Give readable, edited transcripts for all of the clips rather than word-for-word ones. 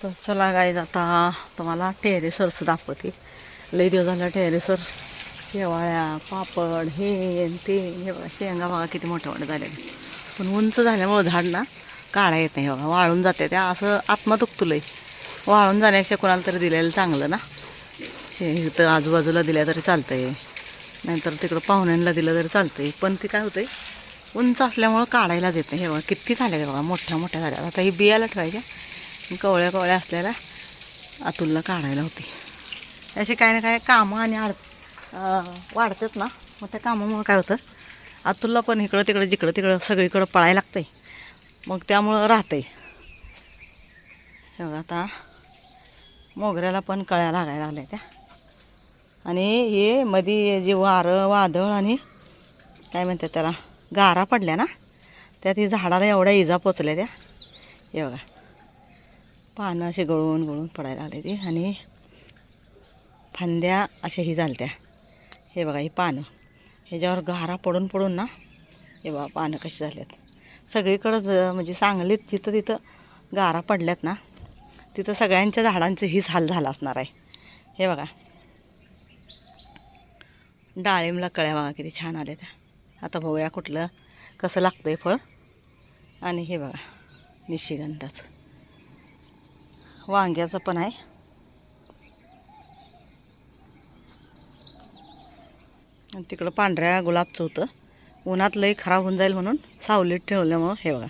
तर चला गाईज आता तुम्हाला टेरेसवरचं दाखवते. लई दिवस झालं टेरेसवर शेवाळ्या पापड हे आणि ते हे बघा शेंगा बघा किती मोठ्या मोठ्या झाल्या. पण उंच झाल्यामुळं झाड ना काढा येत नाही बघा, वाळून जाते. त्या असं आत्मा दुखतो लई. वाळून जाण्यापेक्षा कोणाला तरी दिलेलं चांगलं ना. इथं आजूबाजूला दिल्या तरी चालतंय, नाहीतर तिकडं पाहुण्यांना दिलं तरी चालतंय. पण ते काय होतंय उंच असल्यामुळं काढायलाच येत नाही. हे बघा किती झाल्या ते बघा, मोठ्या मोठ्या झाल्या. आता ही बियाला ठेवायच्या, कवळ्या कवळ्या असलेल्या अतुलला काढायला होती. असे काय ना काय कामं आणि वाढतात ना, मग त्या कामामुळं काय होतं अतुलला पण इकडं तिकडं जिकडं तिकडं सगळीकडं पळायला लागतंय, मग त्यामुळं राहतंय. हे बघा आता मोगऱ्याला पण कळ्या लागायला लागल्या त्या. आणि हे मध्ये जे वारं वादळ आणि काय म्हणतात त्याला गारा पडल्या ना, त्यात ही झाडाला एवढ्या इजा पोचल्या त्या. हे बघा पानं असे गळून गळून पडायला लागले ते, आणि फांद्या अशा ही झालत्या. हे बघा ही पानं ह्याच्यावर गारा पडून पडून ना, हे बघा पानं कशी झाल्यात सगळीकडंच. म्हणजे सांगलीत जिथं तिथं गारा पडल्यात ना, तिथं सगळ्यांच्या झाडांचं हीच हाल झाला असणार आहे. हे बघा डाळिंबला कळ्या बघा किती छान आल्या त्या. आता बघूया कुठलं कसं लागतंय फळ. आणि हे बघा निशिगंधाचं, वांग्याचं पण आहे. आणि तिकडं पांढऱ्या गुलाबचं होतं, उन्हात लई खराब होऊन जाईल म्हणून सावलीत ठेवल्यामुळं हे बघा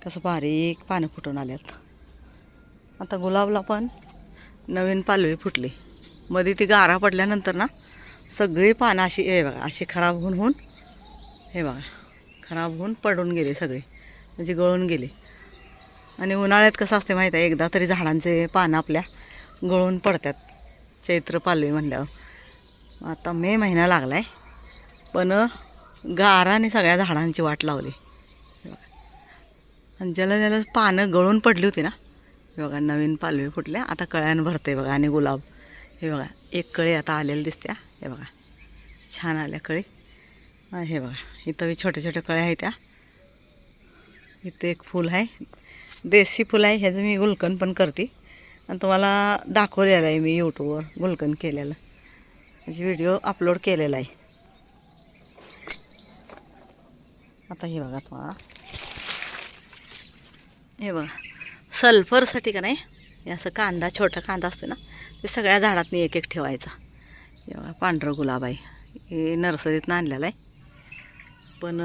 कसं बारीक पानं फुटून आल्यात. आता गुलाबला पण नवीन पालवी फुटली. मध्ये ती गारा पडल्यानंतर ना सगळी पानं अशी हे बघा अशी खराब होऊन होऊन हे बघा खराब होऊन पडून गेले सगळे, म्हणजे गळून गेले. आणि उन्हाळ्यात कसं असते माहीत आहे, एकदा तरी झाडांचे पानं आपल्या गळून पडतात चैत्र पालवी म्हणल्यावर. आता मे महिना लागला आहे, पण गाराने सगळ्या झाडांची वाट लावली. आणि ज्याला ज्याला पानं गळून पडली होती ना, हे बघा नवीन पालवी फुटल्या. आता कळ्यानं भरते बघा. आणि गुलाब हे बघा एक कळी आता आलेली दिसत्या. हे बघा छान आल्या कळी. हे बघा इथं छोट्या छोट्या कळ्या आहेत त्या. इथं एक फूल आहे, देसी फुल आहे. ह्याचं मी गुलकंद पण करते, आणि तुम्हाला दाखवलेलं आहे मी यूट्यूबवर गुलकंद केलेलं, म्हणजे व्हिडिओ अपलोड केलेला आहे. आता हे बघा तुम्हाला हे बघा सल्फरसाठी का नाही, हे असं कांदा छोटा कांदा असतो ना, ते सगळ्या झाडातनी एक एक ठेवायचा. हे बघा पांढरं गुलाब आहे, हे नर्सरीतनं आणलेलं आहे. पण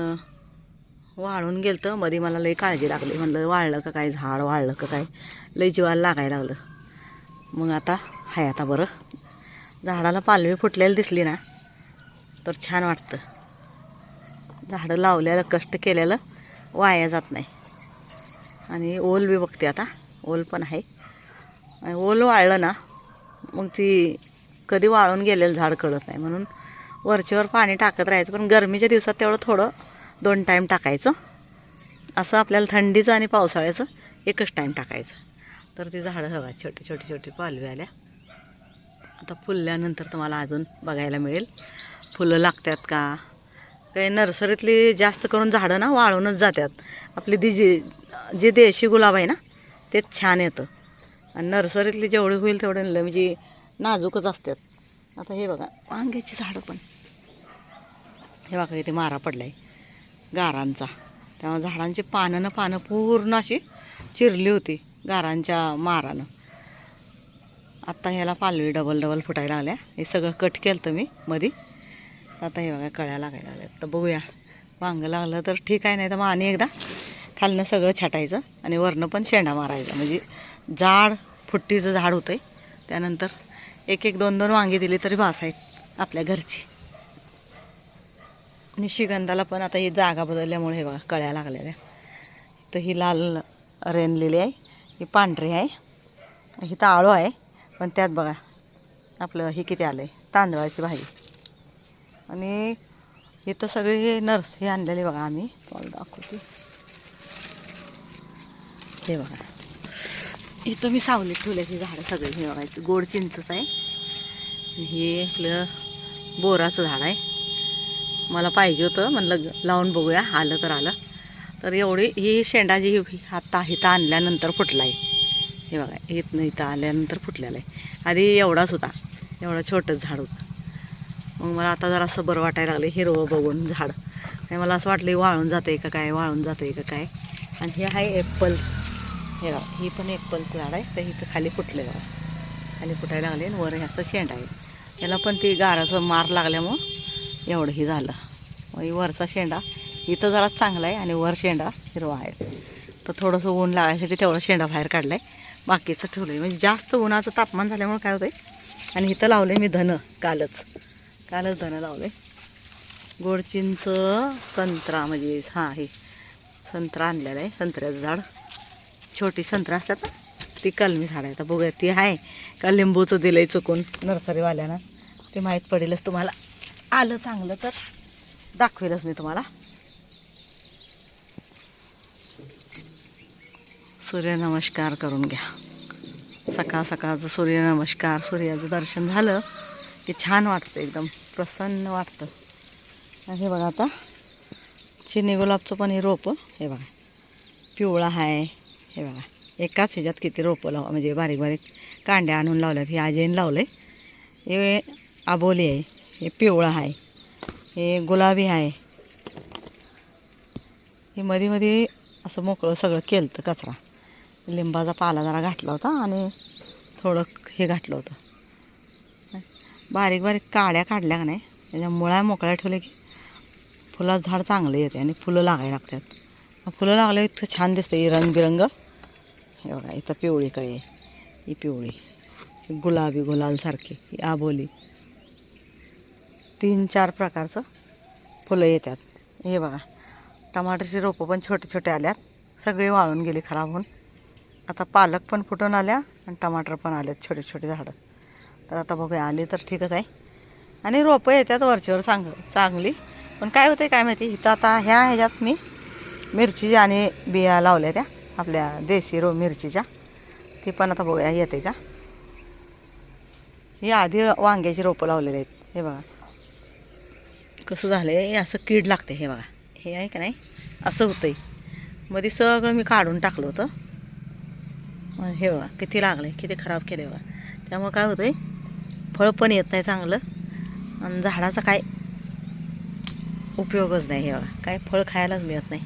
वाळून गेलं तर मध्ये मला लई काळजी लागली. म्हणलं वाळलं का काय झाड, वाळलं का काय, लई जीवाला लागायला लागलं. मग आता हाय आता बरं. झाडाला पालवी फुटलेली दिसली ना तर छान वाटतं. झाडं लावलेलं कष्ट केलेलं वाया जात नाही. आणि ओल बी बघते आता, ओल पण आहे. आणि ओल वाळलं ना मग ती कधी वाळून गेलेलं झाड कळत नाही, म्हणून वरचीवर पाणी टाकत राहायचं. पण गरमीच्या दिवसात तेवढं थोडं 2 टाईम टाकायचं. असं आपल्याला थंडीचं आणि पावसाळ्याचं एकच टाईम टाकायचं. तर ती झाडं हवा छोटी छोटी छोटी पालवी आल्या. आता फुलल्यानंतर तुम्हाला अजून बघायला मिळेल फुलं लागतात का. काही नर्सरीतली जास्त करून झाडं ना वाळूनच जातात. आपली ती जे देशी गुलाब आहे ना तेच छान येतं, आणि नर्सरीतली जेवढी होईल तेवढे म्हणजे नाजूकच असतात. आता हे बघा वांग्याची झाडं पण हे बघा इथे मारा पडला आहे गारांचा, त्यामुळे झाडांची पानं पूर्ण अशी चिरली होती गारांच्या मारानं. आत्ता ह्याला पालवी डबल फुटायला लागल्या. हे सगळं कट केलं तर मी मध्ये. आता हे बघा कळ्या लागायला लागल्या. तर बघूया वांगं लागलं तर ठीक आहे, नाही तर मग आणि एकदा खालनं सगळं छाटायचं आणि वरनं पण शेंडा मारायचा, म्हणजे झाड फुट्टीचं झाड होतं आहे. त्यानंतर 1-2 वांगी दिली तरी बास आहेत आपल्या घरची. निशिगंधाला पण आता ही जागा बदलल्यामुळे हे बघा कळ्या लागलेल्या. तर ही लाल रेनलेली आहे, ही पांढरी आहे, ही आळू आहे. पण त्यात बघा आपलं हे किती आलं आहे तांदळाची भाजी. आणि इथं सगळे नर्स हे आणलेले बघा आम्ही, तुम्हाला दाखवते. हे बघा इथं मी सावलीत ठेवल्याची झाडं सगळे. हे बघा गोड चिंचच आहे, हे आपलं बोराचं झाड आहे. मला पाहिजे होतं, म्हणलं लावून बघूया आलं तर आलं. तर एवढी ही शेंडा जी आत्ता इथं आणल्यानंतर फुटला आहे. हे बघा इथनं इथं आल्यानंतर फुटलेलं आहे. आधी एवढाच होता, एवढं छोटंच झाड होतं. मग मला आता जरा असं बरं वाटायला लागलं हिरवं बघून झाड. आणि मला असं वाटलं वाळून जातं का काय, वाळून जातं का काय. आणि हे आहे ॲपल्स. हे बघा ही पण ॲपल्स झाड आहे. तर इथं खाली फुटले बघा, खाली फुटायला लागले. आणि वर हे असं शेंड आहे. याला पण ती गाराचं मार लागल्यामुळं एवढं ही झालं. मग वरचा शेंडा इथं जरा चांगला आहे आणि वर शेंडा हिरवा आहे. तर थोडंसं ऊन लागायसाठी तेवढा शेंडा बाहेर काढला आहे, बाकीचं ठेवलं आहे. म्हणजे जास्त उन्हाचं तापमान झाल्यामुळे काय होतं आहे. आणि इथं लावलं आहे मी धनं, कालच धनं लावलं आहे. गोडचिंच, संत्रा, म्हणजे हां हे संत्रा आणलेलं आहे. संत्र्याचं झाड, छोटी संत्रा असतात ना, ती कलमी झाड आहे. तर बघूया ती आहे का लिंबूचं दिलं आहे चुकून नर्सरीवाल्यानं, ते माहीत पडेलच तुम्हाला. आलं चांगलं तर दाखवेलच मी तुम्हाला. सूर्यनमस्कार करून घ्या. सकाळ सकाळचं सूर्यनमस्कार, सूर्याचं दर्शन झालं की छान वाटतं, एकदम प्रसन्न वाटतं. आणि हे बघा आता चिनी गुलाबचं पण हे रोपं, हे बघा पिवळा आहे. हे बघा एकाच ह्याच्यात किती रोपं म्हणजे बारीक बारीक कांड्या आणून लावल्यात. हे आजीने लावलं आहे. हे आबोली आहे, हे पिवळं आहे, हे गुलाबी आहे. हे मध्ये मध्ये असं मोकळं सगळं केलं होतं. कचरा लिंबाचा पाला जरा घातला होता आणि थोडं हे घातलं होतं. बारीक बारीक काड्या काढल्या का नाही, त्याच्या मुळ्या मोकळ्या ठेवल्या की फुलाचं झाड चांगलं येते आणि फुलं लागायला लागतात. फुलं लागले इतकं छान दिसतं. ही रंगबिरंग. हे बघा इथं पिवळी कळी आहे, ही पिवळी, गुलाबी गुलालसारखी, ही आबोली. 3-4 प्रकारचं फुलं येतात. हे बघा टमाटरची रोपं पण छोटे छोटे आल्यात, सगळे वाळून गेली खराब होऊन. आता पालक पण फुटून आल्या आणि टमाटर पण आलेत, छोटे छोटे झाडं. तर आता बघूया आली तर ठीकच आहे. आणि रोपं येतात वरच्यावर चांगली. पण काय होतं काय माहिती, इथं आता ह्याच्यात मी मिरची आणि बिया लावल्या त्या आपल्या देशी मिरचीच्या. ती पण आता बघूया येते का. ही आधी वांग्याची रोपं लावलेली आहेत. हे बघा कसं झालं आहे, असं कीड लागते. हे बघा हे आहे का नाही, असं होतं आहे. मध्ये सगळं मी काढून टाकलं होतं. हे बघा किती लागलं आहे, किती खराब केलं आहे बघा. त्यामुळं काय होतं आहे, फळ पण येत नाही चांगलं आणि झाडाचा काय उपयोगच नाही. हे बघा काय फळ खायलाच मिळत नाही,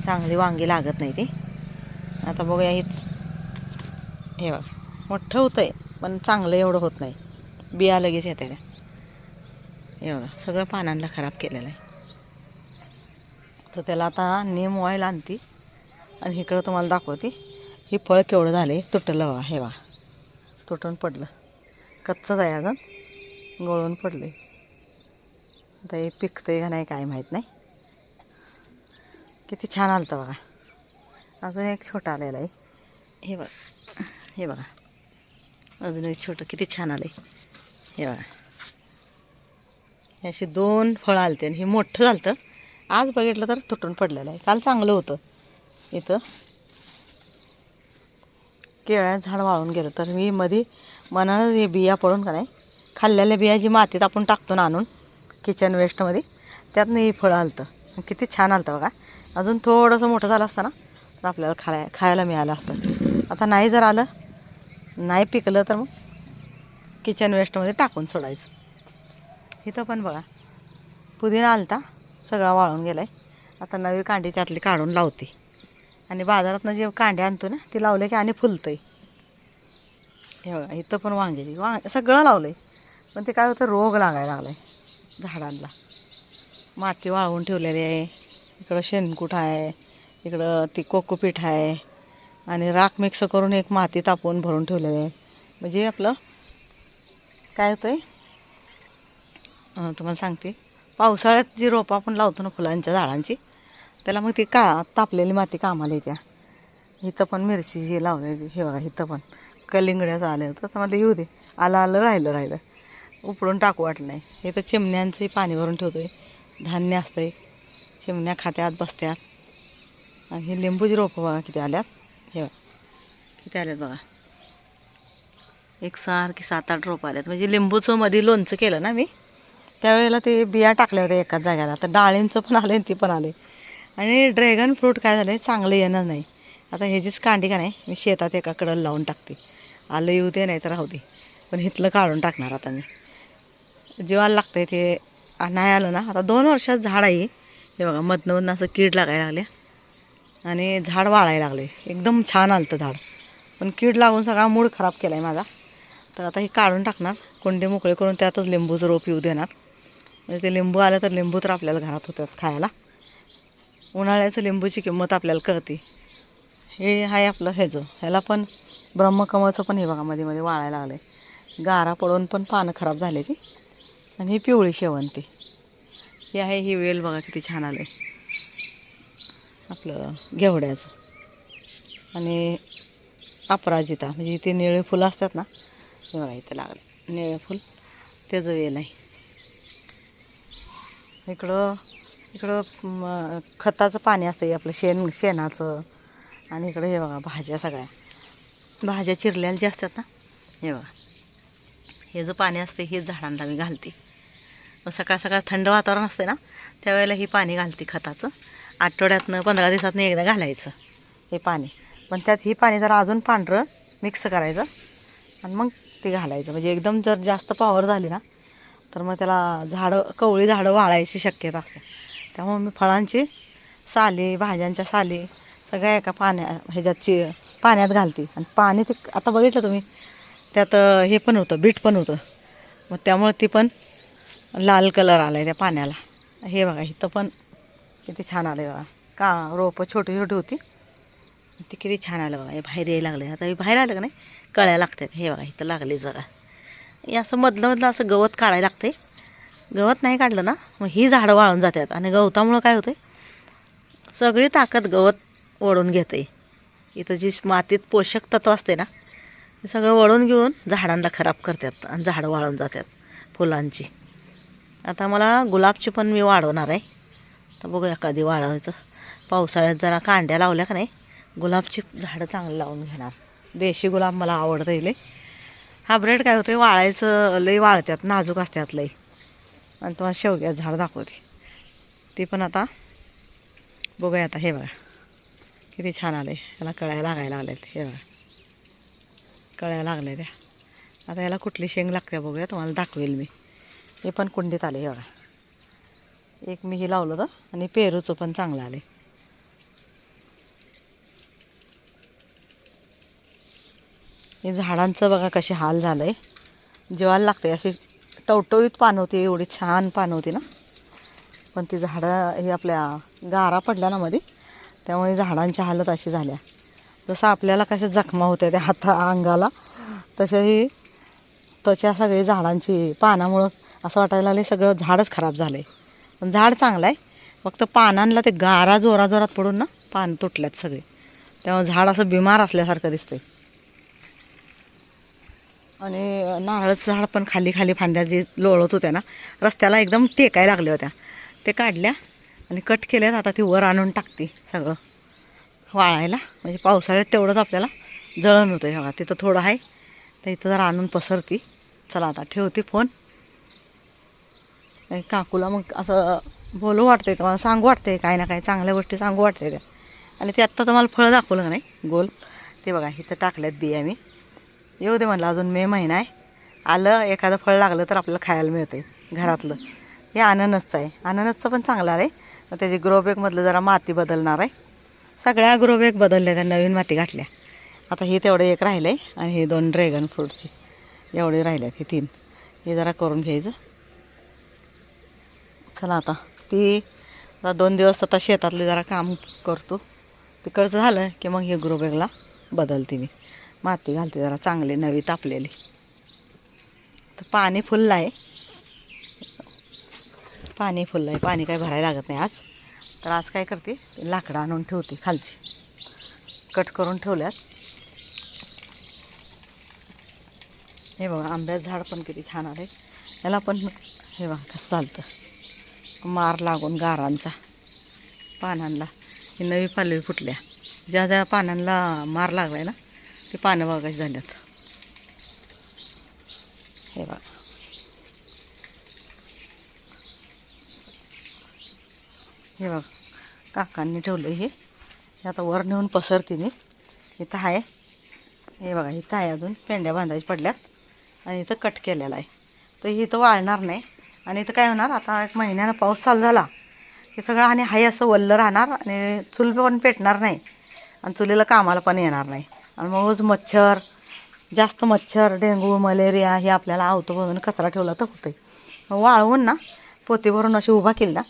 चांगली वांगी लागत नाही ती. आता बघूया हीच. हे बघा मोठं होतं आहे पण चांगलं एवढं होत नाही, बिया लगेच येते त्या. हे बघा सगळं पानांना खराब केलेलं आहे. तर त्याला आता नेम व्हायला आणते आणि इकडं तुम्हाला दाखवते. ही फळ केवढं झाले, तुटलं बघा. हे बघा तुटून पडलं, कच्चंच आहे अजून, गळून पडले. आता हे पिकतं का नाही काय माहीत नाही. किती छान आलं बघा. अजून एक छोटं आलेलं आहे. हे बघा, हे बघा अजून एक छोटं किती छान आलं आहे. हे बघा हे अशी 2 फळं आलते आणि हे मोठं झालं. आज बघितलं तर तुटून पडलेलं आहे. काल चांगलं होतं. इथं केळ्याचं झाड वाळून गेलं तर मी मध्ये मनानं हे बिया पडून का नाही, खाल्लेल्या बिया जी मातीत आपण टाकतो ना आणून किचन वेस्टमध्ये, त्यातनं हे फळं आलं. किती छान आलं बघा. अजून थोडंसं मोठं झालं असतं ना तर आपल्याला खायला मिळालं असतं. आता नाही जर आलं, नाही पिकलं तर मग किचन वेस्टमध्ये टाकून सोडायचं. इथं पण बघा पुदिना आलता, सगळा वाळून गेला आहे. आता नवी कांडी त्यातली काढून लावते आणि बाजारातनं जे कांडे आणतो ना ती लावले की आणि फुलतं आहे. हे बघा इथं पण वांग्याची सगळं लावलं आहे. पण ते काय होतं, रोग लागायला लागला आहे झाडांना. माती वाळवून ठेवलेली आहे. इकडं शेणकूट आहे, इकडं ती कोकोपीठ आहे आणि राख मिक्स करून एक माती तापवून भरून ठेवलेली आहे. म्हणजे आपलं काय होतं आहे, तुम्हाला सांगते, पावसाळ्यात जी रोपं आपण लावतो ना फुलांच्या झाडांची, त्याला मग ती तापलेली माती कामाला येत्या. इथं पण मिरची जी लावलेली, हे बघा इथं पण कलिंगड्याचं आलं होतं. तर मला येऊ दे, आलं राहिलं उपडून टाकू वाटलं नाही. इथं चिमण्यांचे पाणी भरून ठेवतो आहे, धान्य असतं आहे, चिमण्या खात्यात बसत्यात. आणि हे लिंबूची रोपं बघा किती आल्यात. हे बघा किती आल्यात बघा, एकसारखी 7-8 रोपं आल्यात. म्हणजे लिंबूचं मध्ये लोणचं केलं ना मी, त्यावेळेला ते बिया टाकल्या होत्या एकाच जाग्याला. तर डाळींचं पण आले आणि ती पण आले. आणि ड्रॅगन फ्रूट काय झालं आहे, चांगलं येणार नाही. आता ह्याचीच कांडी का नाही मी शेतात एका कडेला लावून टाकते. आलं येऊ दे नाही तर राहू दे, पण इथलं काढून टाकणार आता मी. जीवाला लागतंय ते नाही आलं ना. आता 2 वर्षात झाड आहे हे बघा. मधनं असं कीड लागायला लागले आणि झाड वाळायला लागले. एकदम छान आलं झाड, पण कीड लागून सगळा मूड खराब केला आहे माझा. तर आता हे काढून टाकणार, कोंडे मोकळे करून त्यातच लिंबूचं रोप येऊ देणार. म्हणजे ते लिंबू आलं तर लिंबू तर आपल्याला घरात होतात खायला. उन्हाळ्याचं लिंबूची किंमत आपल्याला कळते. हे आहे आपलं ह्याचं. ह्याला पण ब्रह्मकमळचं पण हे बघा मध्ये मध्ये वाळायला लागलं आहे. गारा पडून पण पानं खराब झाले ती. आणि ही पिवळी शेवंती ही आहे. ही वेल बघा किती छान आलं आहे आपलं घेवड्याचं. आणि अपराजिता म्हणजे ते निळे फुलं असतात ना, हे बघा इथं लागले निळे फुल, त्याचं वेल आहे. इकडं खताचं पाणी असतं आपलं शेणाचं. आणि इकडं हे बघा भाज्या, सगळ्या भाज्या चिरलेल्या ज्या असतात ना, हे बघा हे जे पाणी असते हे झाडांना मी घालते. मग सकाळ सकाळ थंड वातावरण असते ना, त्यावेळेला ही पाणी घालते खताचं. आठवड्यातनं 15 दिवसातनं एकदा घालायचं हे पाणी. पण त्यात ही पाणी जरा अजून पांढरं मिक्स करायचं आणि मग ते घालायचं. म्हणजे एकदम जर जास्त पावर झाली ना तर मग त्याला कवळी झाडं वाळायची शक्यता असते. त्यामुळे मी फळांची साली, भाज्यांच्या साली सगळ्या एका ह्याच्यात पाण्यात घालते. आणि पाणी ते आता बघितलं तुम्ही त्यात हे पण होतं, बीट पण होतं. मग त्यामुळे ती पण लाल कलर आला आहे त्या पाण्याला. हे बघा इथं पण किती छान आलं आहे बघा. रोपं छोटी छोटी होती ती किती छान आलं बघा. हे बाहेर यायला लागलं. आता हे बाहेर आलं का नाही कळ्या लागतात. हे बघा इथं लागली जरा. हे असं मधलं असं गवत काढायला लागते. गवत नाही काढलं ना मग ही झाडं वाळून जातात. आणि गवतामुळं काय होतं, सगळी ताकद गवत ओढून घेते. इथं जी मातीत पोषक तत्व असते ना ते सगळं वळून घेऊन झाडांना खराब करतात आणि झाडं वाळून जातात फुलांची. आता मला गुलाबची पण मी वाढवणार आहे. तर बघूया कधी वाढवायचं. पावसाळ्यात जरा कांड्या लावल्या का नाही गुलाबची झाडं चांगली लावून घेणार. देशी गुलाब मला आवडतं इले. हायब्रिड काय होतं, वाळायचं लई वाळतात, नाजूक असतात लई. आणि तुम्हाला शेवग्याचं झाड दाखवते ते पण आता बघूया. आता हे बघा किती छान आले. याला कळ्या लागायला लागल्यात. हे बघा कळ्या लागल्या त्या. आता याला कुठली शेंग लागते बघूया, तुम्हाला दाखवेल मी. हे पण कुंडीत आले. हे बघा एक मी हे लावलं होतं आणि पेरूचं पण चांगलं आले. हे झाडांचं बघा कसे हाल झालं आहे. जेवायला लागते. अशी टवटवीत पानं होती, एवढी छान पानं होती ना. पण ती झाडं हे आपल्या गारा पडल्या ना मध्ये, त्यामुळे झाडांची हालत अशी झाल्या. जसं आपल्याला कशा जखमा होत्या त्या अंगाला, तशा ही त्वचा सगळी झाडांची पानामुळं असं वाटायला लागले सगळं झाडच खराब झालं आहे. पण झाड चांगलं आहे, फक्त पानांना ते गारा जोरात पडून ना पान तुटल्यात सगळे. त्यामुळे झाड असं बिमार असल्यासारखं दिसतंय. आणि नारळाचं झाड पण खाली फांद्या जे लोळत होत्या ना रस्त्याला एकदम टेकायला लागल्या होत्या, ते काढल्या आणि कट केल्यात. आता ती वर आणून टाकते सगळं वाळायला. म्हणजे पावसाळ्यात तेवढंच आपल्याला जळण होतं. बघा तिथं थोडं आहे तर इथं जरा आणून पसरती. चला आता ठेवते फोन. काकूला मग असं बोलू वाटतंय, तुम्हाला सांगू वाटतंय काय ना काय चांगल्या गोष्टी सांगू वाटतंय त्या. आणि ते आत्ता तुम्हाला फळं दाखवलं का नाही गोल, ते बघा इथं टाकल्यात बिया मी. येऊ दे म्हणलं, अजून मे महिना आहे. आलं एखादं फळ लागलं तर आपल्याला खायला मिळतं घरातलं. हे अननसचं आहे. अननसचं पण चांगलं आहे. मग त्याची ग्रोबॅगमधलं जरा माती बदलणार आहे. सगळ्या ग्रोबॅग बदलल्या, त्या नवीन माती घातल्या. आता हे तेवढं एक राहिलं आहे आणि हे 2 ड्रॅगन फ्रूटची एवढे राहिल्यात. हे 3 हे जरा करून घ्यायचं. चला आता ती 2 दिवस आता शेतातले जरा काम करतो. तिकडचं झालं की मग हे ग्रोबॅगला बदलते मी, माती घालते जरा चांगली नवी तापलेली. तर पाणी फुललं आहे, पाणी काय भरायला लागत नाही आज. तर आज काय करते, लाकडं आणून ठेवते खालची, कट करून ठेवल्यात. हे बघा आंब्याचं झाड पण किती छान आले. याला पण हे बघा कसं चालतं, मार लागून गारांचा पानांना. ही नवी पालवी फुटल्या. ज्या ज्या पानांना मार लागलाय ना ते पानं बघायची झाल्यात. हे बघा हे बघा काकांनी ठेवलं हे हे आता वर नेऊन पसरते मी. इथं आहे, हे बघा इथं आहे, अजून पेंड्या बांधायची पडल्यात आणि इथं कट केलेला आहे. तर इथं वाळणार नाही. आणि इथं काय होणार, आता 1 महिन्यानं पाऊस चालू झाला की सगळं आणि हाय असं वल्लं राहणार आणि चूल पण पेटणार नाही आणि चुलीला कामाला पण येणार नाही. आणि मग मच्छर, जास्त मच्छर, डेंगू, मलेरिया हे आपल्याला आवतं म्हणून कचरा ठेवला तर होतं. मग वाळवून ना पोती भरून अशी उभा केली ना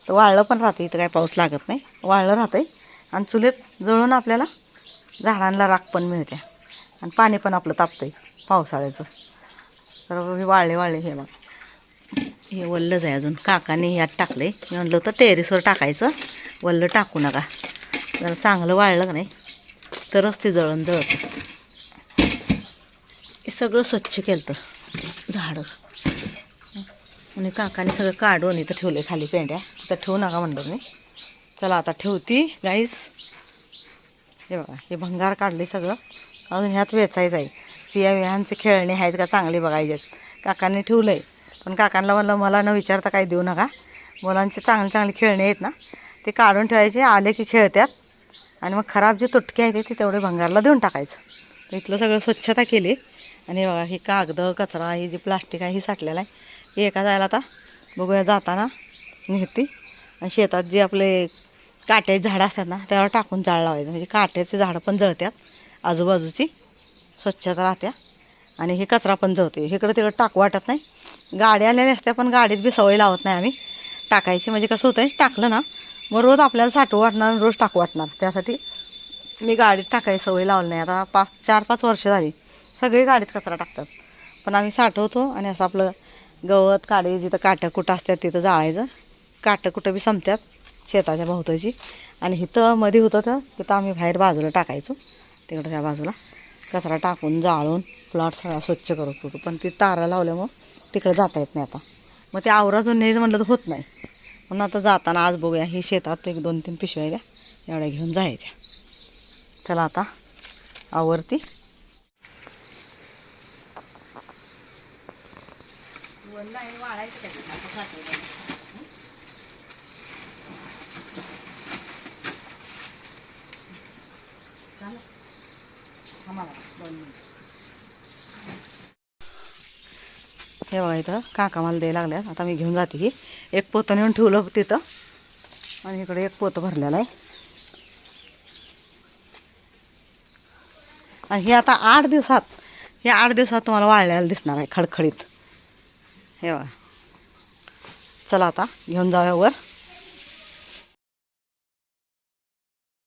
तर वाळलं पण राहते. इथं काय पाऊस लागत नाही, वाळलं राहतं आहे. आणि चुलीत जळून आपल्याला झाडांना राख पण मिळते आणि पाणी पण आपलं तापतं आहे पावसाळ्याचं. तर हे वाळले हे बघ, हे वल्लंच आहे. अजून काकाने यात टाकलं आहे. मी म्हणलं होतं टेरेसवर टाकायचं, वल्लं टाकू नका. जरा चांगलं वाळलं का नाही तरच ते जळतं. हे सगळं स्वच्छ केलं तर झाडं. आणि काकाने सगळं काढून इथं ठेवले खाली पेंड्या. तिथं ठेवू नका म्हणलं मी. चला आता ठेवती गाईस. हे बघा हे भंगार काढले सगळं, अजून ह्यात वेचायचं आहे. सिया विहानचे खेळणे आहेत का चांगले बघायचे. काकांनी ठेवलं आहे, पण काकांना म्हणलं मला न विचारता काही देऊ नका. मुलांचे चांगले चांगले खेळणे आहेत ना ते काढून ठेवायचे, आले की खेळतात. आणि मग खराब जे तुटके आहेत ते तेवढे भंगारला देऊन टाकायचं. तर इथलं सगळं स्वच्छता केली. आणि बघा हे कागद कचरा, हे जे प्लास्टिक आहे हे साठलेलं आहे. हे एका जायला आता बघूया जाताना नेहती. आणि शेतात जे आपले काट्याचे झाडं असतात ना त्यावर टाकून जाळ लावायचं, म्हणजे काट्याचे झाडं पण जळतात, आजूबाजूची स्वच्छता राहत्या आणि हे कचरा पण जळते. इकडं तिकडं टाकू वाटत नाही. गाडी आलेल्या असत्या पण गाडीत बी सवय लावत नाही आम्ही टाकायची. म्हणजे कसं होतं आहे, टाकलं ना मग रोज आपल्याला साठवू वाटणार, रोज टाकू वाटणार. त्यासाठी मी गाडीत टाकायची सवय लावली नाही. आता 4-5 वर्ष झाली सगळी गाडीत कचरा टाकतात, पण आम्ही साठवतो. आणि असं आपलं गवत काडी जिथं काट्या कुठं असतात तिथं जाळायचं. काटं कुठं बी संपतात शेताच्या भोवताची. आणि इथं मध्ये होतं तर तिथं आम्ही बाहेर बाजूला टाकायचो, तिकडं त्या बाजूला कचरा टाकून जाळून प्लॉट सगळा स्वच्छ करत होतो. पण ती तारा लावल्यामुळं तिकडं जाता येत नाही आता. मग ते आवराजून न्यायचं म्हटलं तर होत नाही. म्हणून आता जाताना आज बघूया ही शेतात 1-2-3 पिशव्या द्या एवढ्या घेऊन जायच्या. चला आता आवरती. हे बघा इथं काका मला द्यायला लागल्यात. आता मी घेऊन जाते. ही एक पोतं नेऊन ठेवलं तिथं आणि इकडे एक पोतं भरलेलं आहे. आणि हे आता 8 दिवसात, हे 8 दिवसात तुम्हाला वाळलेलं दिसणार आहे खडखडीत. हे बघा. चला आता घेऊन जाऊया वर.